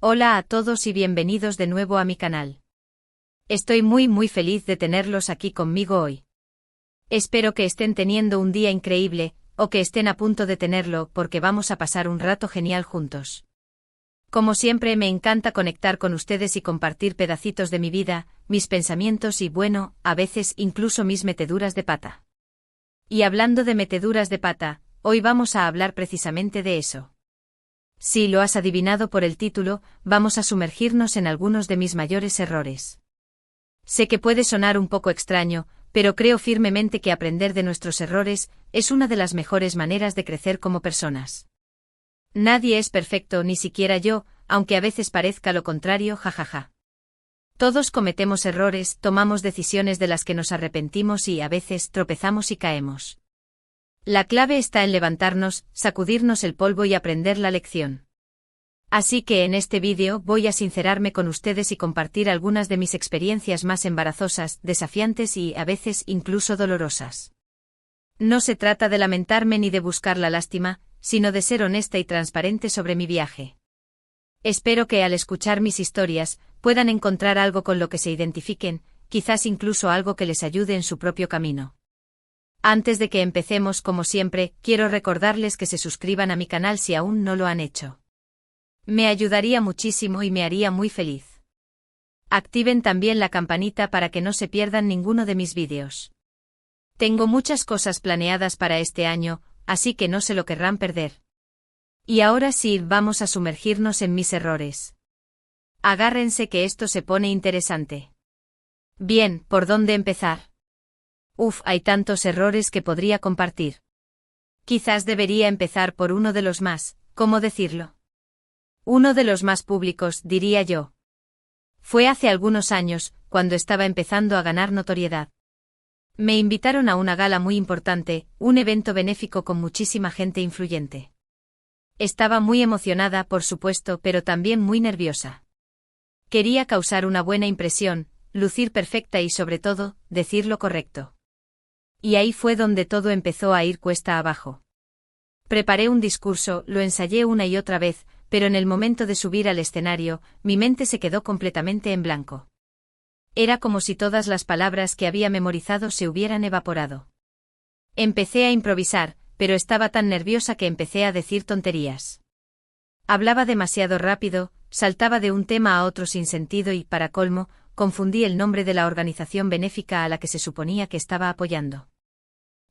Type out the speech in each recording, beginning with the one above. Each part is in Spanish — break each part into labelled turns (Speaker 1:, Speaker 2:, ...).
Speaker 1: Hola a todos y bienvenidos de nuevo a mi canal. Estoy muy feliz de tenerlos aquí conmigo hoy. Espero que estén teniendo un día increíble, o que estén a punto de tenerlo porque vamos a pasar un rato genial juntos. Como siempre me encanta conectar con ustedes y compartir pedacitos de mi vida, mis pensamientos y bueno, a veces incluso mis meteduras de pata. Y hablando de meteduras de pata, hoy vamos a hablar precisamente de eso. Si lo has adivinado por el título, vamos a sumergirnos en algunos de mis mayores errores. Sé que puede sonar un poco extraño, pero creo firmemente que aprender de nuestros errores es una de las mejores maneras de crecer como personas. Nadie es perfecto, ni siquiera yo, aunque a veces parezca lo contrario, jajaja. Todos cometemos errores, tomamos decisiones de las que nos arrepentimos y a veces tropezamos y caemos. La clave está en levantarnos, sacudirnos el polvo y aprender la lección. Así que en este vídeo voy a sincerarme con ustedes y compartir algunas de mis experiencias más embarazosas, desafiantes y a veces incluso dolorosas. No se trata de lamentarme ni de buscar la lástima, sino de ser honesta y transparente sobre mi viaje. Espero que al escuchar mis historias, puedan encontrar algo con lo que se identifiquen, quizás incluso algo que les ayude en su propio camino. Antes de que empecemos, como siempre, quiero recordarles que se suscriban a mi canal si aún no lo han hecho. Me ayudaría muchísimo y me haría muy feliz. Activen también la campanita para que no se pierdan ninguno de mis vídeos. Tengo muchas cosas planeadas para este año, así que no se lo querrán perder. Y ahora sí, vamos a sumergirnos en mis errores. Agárrense que esto se pone interesante. Bien, ¿por dónde empezar? Hay tantos errores que podría compartir. Quizás debería empezar por uno de los más, ¿cómo decirlo? Uno de los más públicos, diría yo. Fue hace algunos años, cuando estaba empezando a ganar notoriedad. Me invitaron a una gala muy importante, un evento benéfico con muchísima gente influyente. Estaba muy emocionada, por supuesto, pero también muy nerviosa. Quería causar una buena impresión, lucir perfecta y sobre todo, decir lo correcto. Y ahí fue donde todo empezó a ir cuesta abajo. Preparé un discurso, lo ensayé una y otra vez, pero en el momento de subir al escenario, mi mente se quedó completamente en blanco. Era como si todas las palabras que había memorizado se hubieran evaporado. Empecé a improvisar, pero estaba tan nerviosa que empecé a decir tonterías. Hablaba demasiado rápido, saltaba de un tema a otro sin sentido y, para colmo, confundí el nombre de la organización benéfica a la que se suponía que estaba apoyando.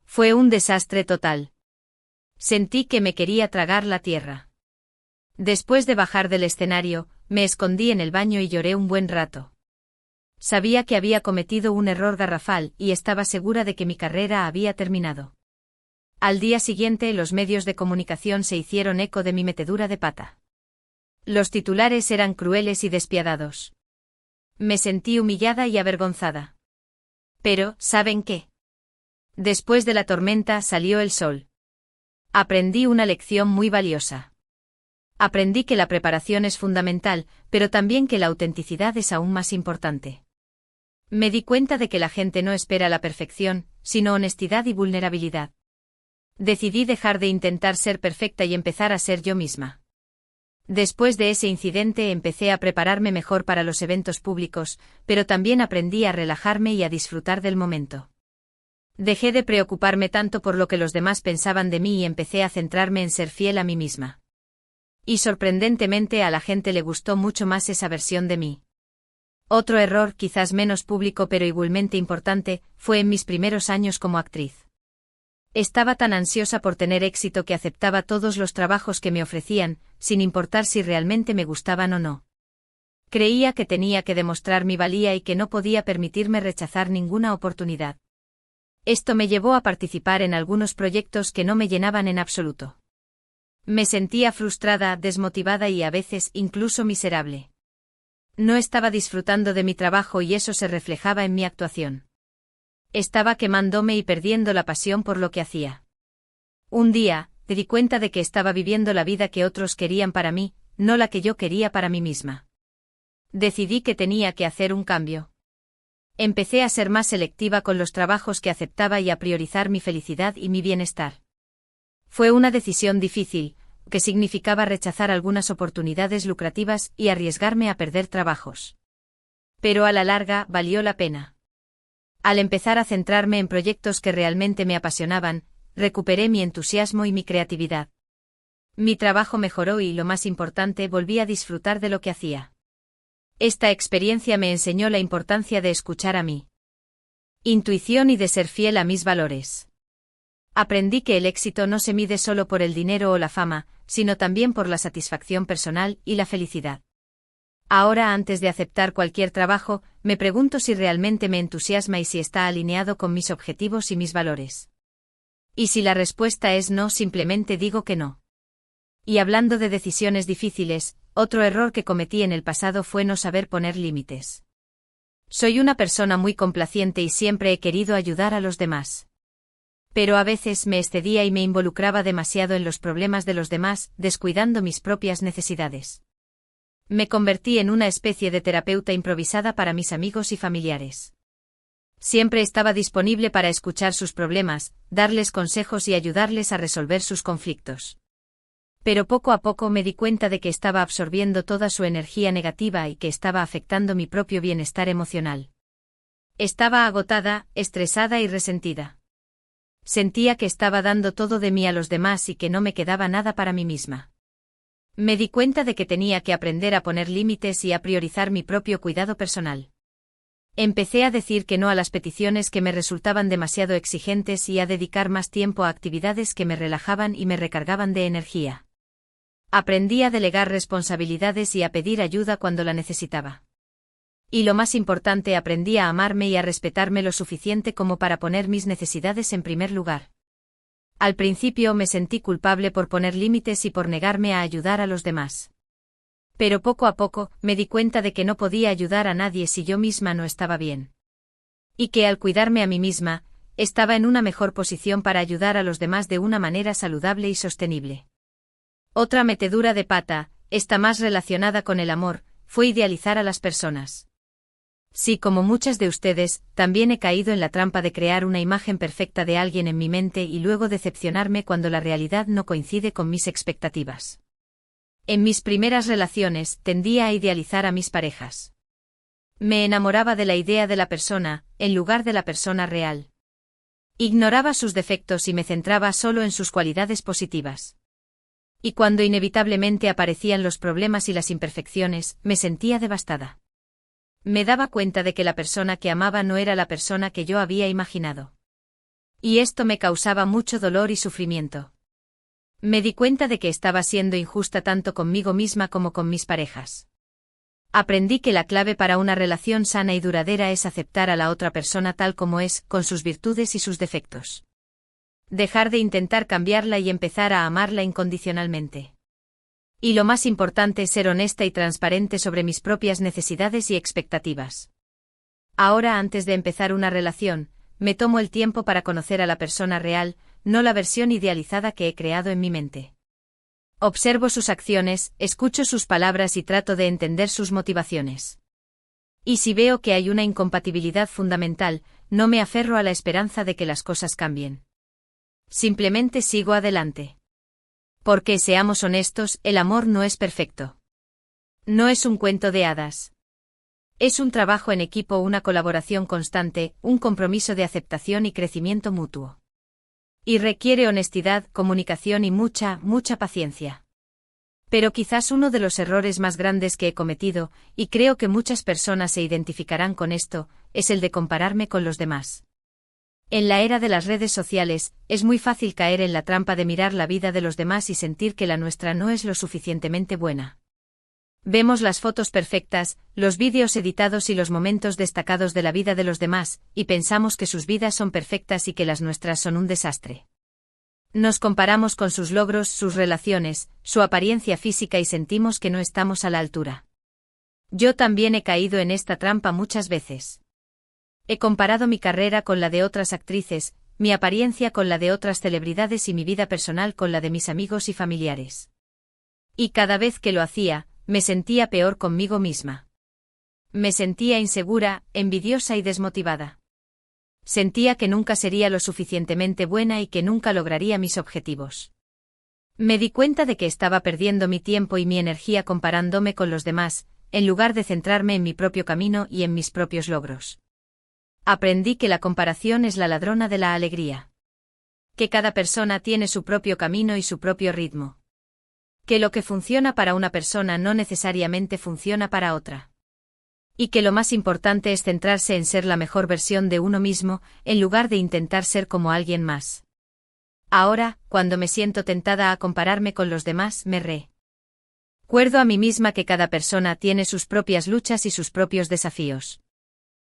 Speaker 1: Fue un desastre total. Sentí que me quería tragar la tierra. Después de bajar del escenario, me escondí en el baño y lloré un buen rato. Sabía que había cometido un error garrafal y estaba segura de que mi carrera había terminado. Al día siguiente los medios de comunicación se hicieron eco de mi metedura de pata. Los titulares eran crueles y despiadados. Me sentí humillada y avergonzada. Pero, ¿saben qué? Después de la tormenta salió el sol. Aprendí una lección muy valiosa. Aprendí que la preparación es fundamental, pero también que la autenticidad es aún más importante. Me di cuenta de que la gente no espera la perfección, sino honestidad y vulnerabilidad. Decidí dejar de intentar ser perfecta y empezar a ser yo misma. Después de ese incidente empecé a prepararme mejor para los eventos públicos, pero también aprendí a relajarme y a disfrutar del momento. Dejé de preocuparme tanto por lo que los demás pensaban de mí y empecé a centrarme en ser fiel a mí misma. Y sorprendentemente a la gente le gustó mucho más esa versión de mí. Otro error, quizás menos público pero igualmente importante, fue en mis primeros años como actriz. Estaba tan ansiosa por tener éxito que aceptaba todos los trabajos que me ofrecían, sin importar si realmente me gustaban o no. Creía que tenía que demostrar mi valía y que no podía permitirme rechazar ninguna oportunidad. Esto me llevó a participar en algunos proyectos que no me llenaban en absoluto. Me sentía frustrada, desmotivada y a veces incluso miserable. No estaba disfrutando de mi trabajo y eso se reflejaba en mi actuación. Estaba quemándome y perdiendo la pasión por lo que hacía. Un día, me di cuenta de que estaba viviendo la vida que otros querían para mí, no la que yo quería para mí misma. Decidí que tenía que hacer un cambio. Empecé a ser más selectiva con los trabajos que aceptaba y a priorizar mi felicidad y mi bienestar. Fue una decisión difícil, que significaba rechazar algunas oportunidades lucrativas y arriesgarme a perder trabajos. Pero a la larga valió la pena. Al empezar a centrarme en proyectos que realmente me apasionaban, recuperé mi entusiasmo y mi creatividad. Mi trabajo mejoró y, lo más importante, volví a disfrutar de lo que hacía. Esta experiencia me enseñó la importancia de escuchar a mi intuición y de ser fiel a mis valores. Aprendí que el éxito no se mide solo por el dinero o la fama, sino también por la satisfacción personal y la felicidad. Ahora, antes de aceptar cualquier trabajo, me pregunto si realmente me entusiasma y si está alineado con mis objetivos y mis valores. Y si la respuesta es no, simplemente digo que no. Y hablando de decisiones difíciles, otro error que cometí en el pasado fue no saber poner límites. Soy una persona muy complaciente y siempre he querido ayudar a los demás. Pero a veces me excedía y me involucraba demasiado en los problemas de los demás, descuidando mis propias necesidades. Me convertí en una especie de terapeuta improvisada para mis amigos y familiares. Siempre estaba disponible para escuchar sus problemas, darles consejos y ayudarles a resolver sus conflictos. Pero poco a poco me di cuenta de que estaba absorbiendo toda su energía negativa y que estaba afectando mi propio bienestar emocional. Estaba agotada, estresada y resentida. Sentía que estaba dando todo de mí a los demás y que no me quedaba nada para mí misma. Me di cuenta de que tenía que aprender a poner límites y a priorizar mi propio cuidado personal. Empecé a decir que no a las peticiones que me resultaban demasiado exigentes y a dedicar más tiempo a actividades que me relajaban y me recargaban de energía. Aprendí a delegar responsabilidades y a pedir ayuda cuando la necesitaba. Y lo más importante, aprendí a amarme y a respetarme lo suficiente como para poner mis necesidades en primer lugar. Al principio me sentí culpable por poner límites y por negarme a ayudar a los demás. Pero poco a poco me di cuenta de que no podía ayudar a nadie si yo misma no estaba bien. Y que al cuidarme a mí misma, estaba en una mejor posición para ayudar a los demás de una manera saludable y sostenible. Otra metedura de pata, esta más relacionada con el amor, fue idealizar a las personas. Sí, como muchas de ustedes, también he caído en la trampa de crear una imagen perfecta de alguien en mi mente y luego decepcionarme cuando la realidad no coincide con mis expectativas. En mis primeras relaciones, tendía a idealizar a mis parejas. Me enamoraba de la idea de la persona, en lugar de la persona real. Ignoraba sus defectos y me centraba solo en sus cualidades positivas. Y cuando inevitablemente aparecían los problemas y las imperfecciones, me sentía devastada. Me daba cuenta de que la persona que amaba no era la persona que yo había imaginado. Y esto me causaba mucho dolor y sufrimiento. Me di cuenta de que estaba siendo injusta tanto conmigo misma como con mis parejas. Aprendí que la clave para una relación sana y duradera es aceptar a la otra persona tal como es, con sus virtudes y sus defectos. Dejar de intentar cambiarla y empezar a amarla incondicionalmente. Y lo más importante, ser honesta y transparente sobre mis propias necesidades y expectativas. Ahora, antes de empezar una relación, me tomo el tiempo para conocer a la persona real, no la versión idealizada que he creado en mi mente. Observo sus acciones, escucho sus palabras y trato de entender sus motivaciones. Y si veo que hay una incompatibilidad fundamental, no me aferro a la esperanza de que las cosas cambien. Simplemente sigo adelante. Porque, seamos honestos, el amor no es perfecto. No es un cuento de hadas. Es un trabajo en equipo, una colaboración constante, un compromiso de aceptación y crecimiento mutuo. Y requiere honestidad, comunicación y mucha paciencia. Pero quizás uno de los errores más grandes que he cometido, y creo que muchas personas se identificarán con esto, es el de compararme con los demás. En la era de las redes sociales, es muy fácil caer en la trampa de mirar la vida de los demás y sentir que la nuestra no es lo suficientemente buena. Vemos las fotos perfectas, los vídeos editados y los momentos destacados de la vida de los demás, y pensamos que sus vidas son perfectas y que las nuestras son un desastre. Nos comparamos con sus logros, sus relaciones, su apariencia física y sentimos que no estamos a la altura. Yo también he caído en esta trampa muchas veces. He comparado mi carrera con la de otras actrices, mi apariencia con la de otras celebridades y mi vida personal con la de mis amigos y familiares. Y cada vez que lo hacía, me sentía peor conmigo misma. Me sentía insegura, envidiosa y desmotivada. Sentía que nunca sería lo suficientemente buena y que nunca lograría mis objetivos. Me di cuenta de que estaba perdiendo mi tiempo y mi energía comparándome con los demás, en lugar de centrarme en mi propio camino y en mis propios logros. Aprendí que la comparación es la ladrona de la alegría. Que cada persona tiene su propio camino y su propio ritmo. Que lo que funciona para una persona no necesariamente funciona para otra. Y que lo más importante es centrarse en ser la mejor versión de uno mismo, en lugar de intentar ser como alguien más. Ahora, cuando me siento tentada a compararme con los demás, me recuerdo a mí misma que cada persona tiene sus propias luchas y sus propios desafíos.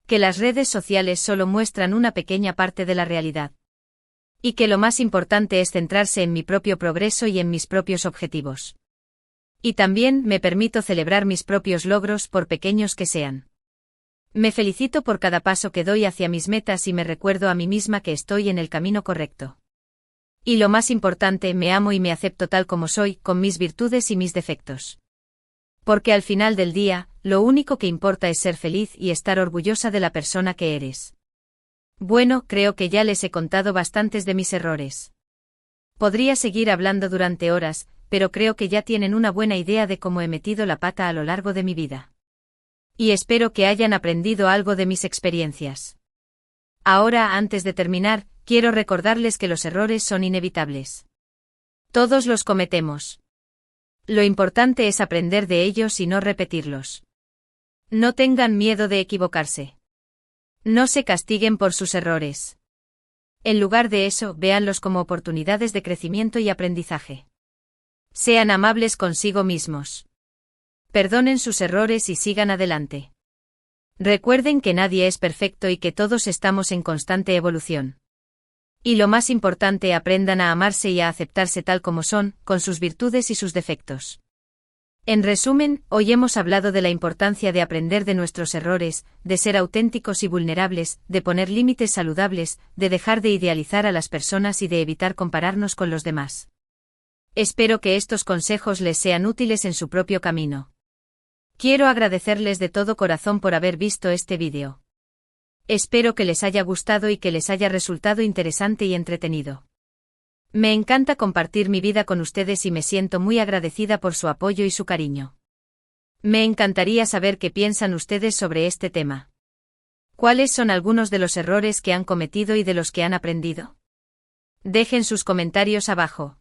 Speaker 1: Que las redes sociales solo muestran una pequeña parte de la realidad. Y que lo más importante es centrarse en mi propio progreso y en mis propios objetivos. Y también me permito celebrar mis propios logros por pequeños que sean. Me felicito por cada paso que doy hacia mis metas y me recuerdo a mí misma que estoy en el camino correcto. Y lo más importante, me amo y me acepto tal como soy, con mis virtudes y mis defectos. Porque al final del día, lo único que importa es ser feliz y estar orgullosa de la persona que eres. Bueno, creo que ya les he contado bastantes de mis errores. Podría seguir hablando durante horas, pero creo que ya tienen una buena idea de cómo he metido la pata a lo largo de mi vida. Y espero que hayan aprendido algo de mis experiencias. Ahora, antes de terminar, quiero recordarles que los errores son inevitables. Todos los cometemos. Lo importante es aprender de ellos y no repetirlos. No tengan miedo de equivocarse. No se castiguen por sus errores. En lugar de eso, véanlos como oportunidades de crecimiento y aprendizaje. Sean amables consigo mismos. Perdonen sus errores y sigan adelante. Recuerden que nadie es perfecto y que todos estamos en constante evolución. Y lo más importante, aprendan a amarse y a aceptarse tal como son, con sus virtudes y sus defectos. En resumen, hoy hemos hablado de la importancia de aprender de nuestros errores, de ser auténticos y vulnerables, de poner límites saludables, de dejar de idealizar a las personas y de evitar compararnos con los demás. Espero que estos consejos les sean útiles en su propio camino. Quiero agradecerles de todo corazón por haber visto este vídeo. Espero que les haya gustado y que les haya resultado interesante y entretenido. Me encanta compartir mi vida con ustedes y me siento muy agradecida por su apoyo y su cariño. Me encantaría saber qué piensan ustedes sobre este tema. ¿Cuáles son algunos de los errores que han cometido y de los que han aprendido? Dejen sus comentarios abajo.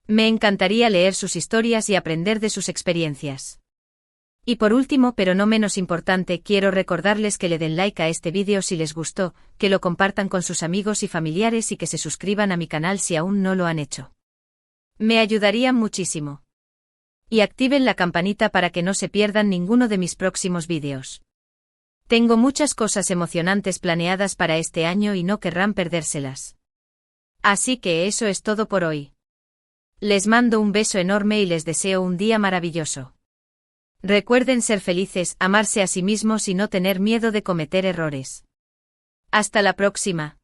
Speaker 1: Me encantaría leer sus historias y aprender de sus experiencias. Y por último, pero no menos importante, quiero recordarles que le den like a este vídeo si les gustó, que lo compartan con sus amigos y familiares y que se suscriban a mi canal si aún no lo han hecho. Me ayudarían muchísimo. Y activen la campanita para que no se pierdan ninguno de mis próximos vídeos. Tengo muchas cosas emocionantes planeadas para este año y no querrán perdérselas. Así que eso es todo por hoy. Les mando un beso enorme y les deseo un día maravilloso. Recuerden ser felices, amarse a sí mismos y no tener miedo de cometer errores. Hasta la próxima.